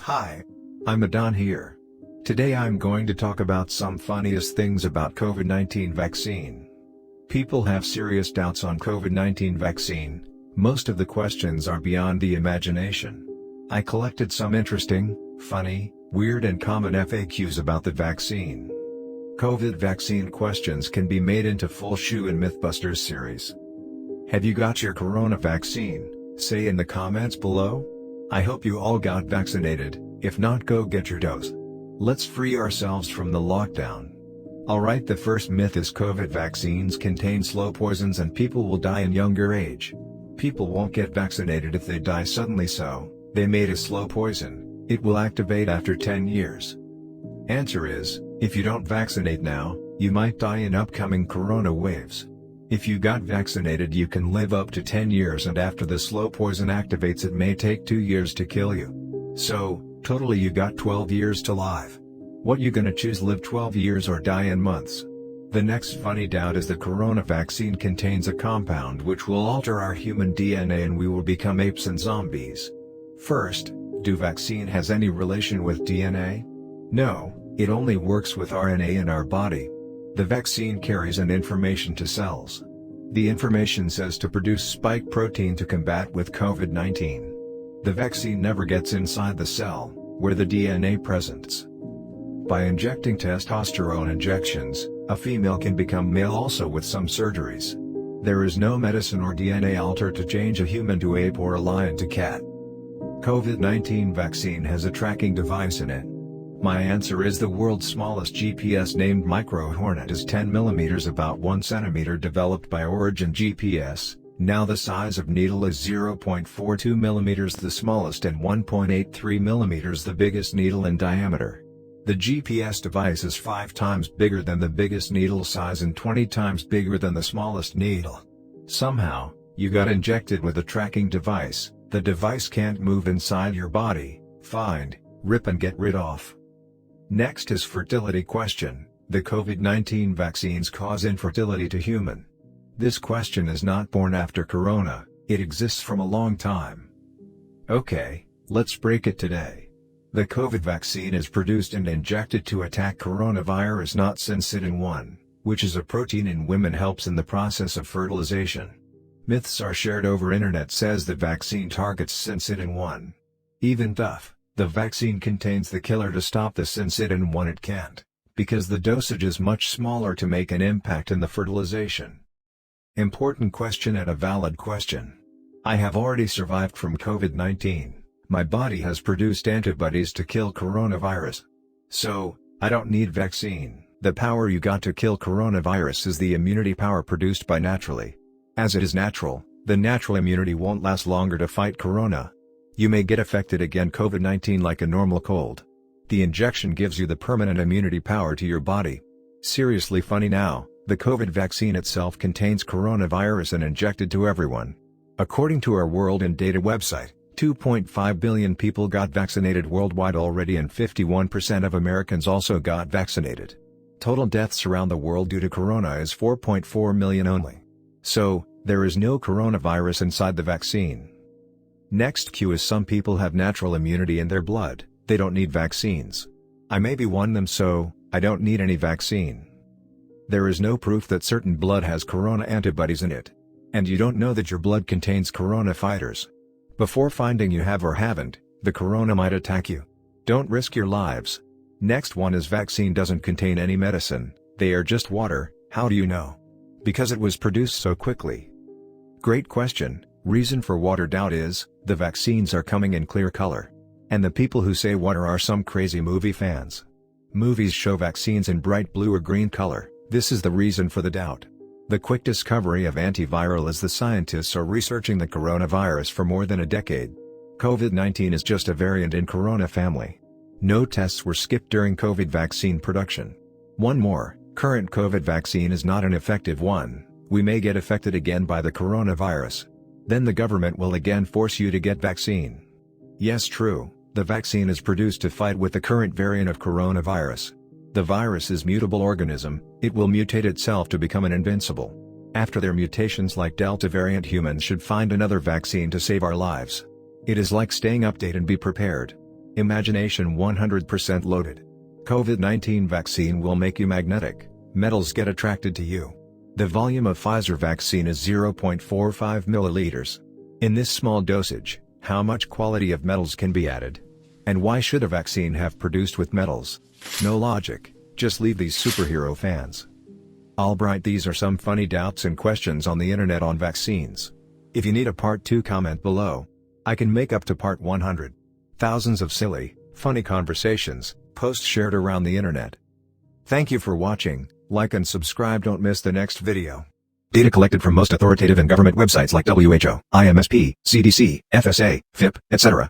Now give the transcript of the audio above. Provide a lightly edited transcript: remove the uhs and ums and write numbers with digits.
Hi, I'm Adon here. Today I'm going to talk about some funniest things about COVID-19 vaccine. People have serious doubts on COVID-19 vaccine. Most of the questions are beyond the imagination. I collected some interesting, funny, weird and common FAQs about the vaccine. COVID vaccine questions can be made into full Shoe and Mythbusters series. Have you got your corona vaccine? Say in the comments below. I hope you all got vaccinated. If not, go get your dose. Let's free ourselves from the lockdown. Alright, the first myth is COVID vaccines contain slow poisons and people will die in younger age. People won't get vaccinated if they die suddenly, so they made a slow poison. It will activate after 10 years. Answer is, if you don't vaccinate now, you might die in upcoming corona waves. If you got vaccinated, you can live up to 10 years, and after the slow poison activates, it may take 2 years to kill you. So, totally you got 12 years to live. What you gonna choose, live 12 years or die in months? The next funny doubt is the corona vaccine contains a compound which will alter our human DNA and we will become apes and zombies. First, do vaccine has any relation with DNA? No, it only works with RNA in our body. The vaccine carries an information to cells. The information says to produce spike protein to combat with COVID-19. The vaccine never gets inside the cell, where the DNA presents. By injecting testosterone injections, a female can become male also with some surgeries. There is no medicine or DNA alter to change a human to ape or a lion to cat. COVID-19 vaccine has a tracking device in it. My answer is the world's smallest GPS named Micro Hornet is 10 mm, about 1 cm, developed by Origin GPS. Now the size of needle is 0.42 mm the smallest and 1.83 mm the biggest needle in diameter. The GPS device is 5 times bigger than the biggest needle size and 20 times bigger than the smallest needle. Somehow, you got injected with a tracking device. The device can't move inside your body. Find, rip and get rid of. Next is fertility question. The COVID-19 vaccines cause infertility to human. This question is not born after corona, it exists from a long time. Okay, let's break it today. The COVID vaccine is produced and injected to attack coronavirus, not syncytin-1, which is a protein in women helps in the process of fertilization. Myths are shared over internet says the vaccine targets syncytin-1. Even tough. The vaccine contains the killer to stop the syncytin-1 it can't, because the dosage is much smaller to make an impact in the fertilization. Important question and a valid question. I have already survived from COVID-19, my body has produced antibodies to kill coronavirus. So, I don't need vaccine. The power you got to kill coronavirus is the immunity power produced by naturally. As it is natural, the natural immunity won't last longer to fight corona. You may get affected again COVID-19 like a normal cold. The injection gives you the permanent immunity power to your body. Seriously funny now, the COVID vaccine itself contains coronavirus and injected to everyone. According to our World in Data website, 2.5 billion people got vaccinated worldwide already and 51% of Americans also got vaccinated. Total deaths around the world due to corona is 4.4 million only. So, there is no coronavirus inside the vaccine. Next Q is some people have natural immunity in their blood, they don't need vaccines. I may be one of them, so I don't need any vaccine. There is no proof that certain blood has corona antibodies in it. And you don't know that your blood contains corona fighters. Before finding you have or haven't, the corona might attack you. Don't risk your lives. Next one is vaccine doesn't contain any medicine, they are just water. How do you know? Because it was produced so quickly. Great question. Reason for water doubt is, the vaccines are coming in clear color. And the people who say water are some crazy movie fans. Movies show vaccines in bright blue or green color, this is the reason for the doubt. The quick discovery of antiviral is the scientists are researching the coronavirus for more than a decade. COVID-19 is just a variant in corona family. No tests were skipped during COVID vaccine production. One more, current COVID vaccine is not an effective one, we may get affected again by the coronavirus. Then the government will again force you to get vaccine. Yes, true, the vaccine is produced to fight with the current variant of coronavirus. The virus is mutable organism, it will mutate itself to become an invincible. After their mutations like Delta variant, humans should find another vaccine to save our lives. It is like staying updated and be prepared. Imagination 100% loaded. COVID-19 vaccine will make you magnetic, metals get attracted to you. The volume of Pfizer vaccine is 0.45 milliliters. In this small dosage, how much quality of metals can be added? And why should a vaccine have produced with metals? No logic, just leave these superhero fans. Albright, these are some funny doubts and questions on the internet on vaccines. If you need a part 2, comment below. I can make up to part 100. Thousands of silly, funny conversations, posts shared around the internet. Thank you for watching, like and subscribe, don't miss the next video. Data collected from most authoritative and government websites like WHO, IMSP, CDC, FSA, FIP, etc.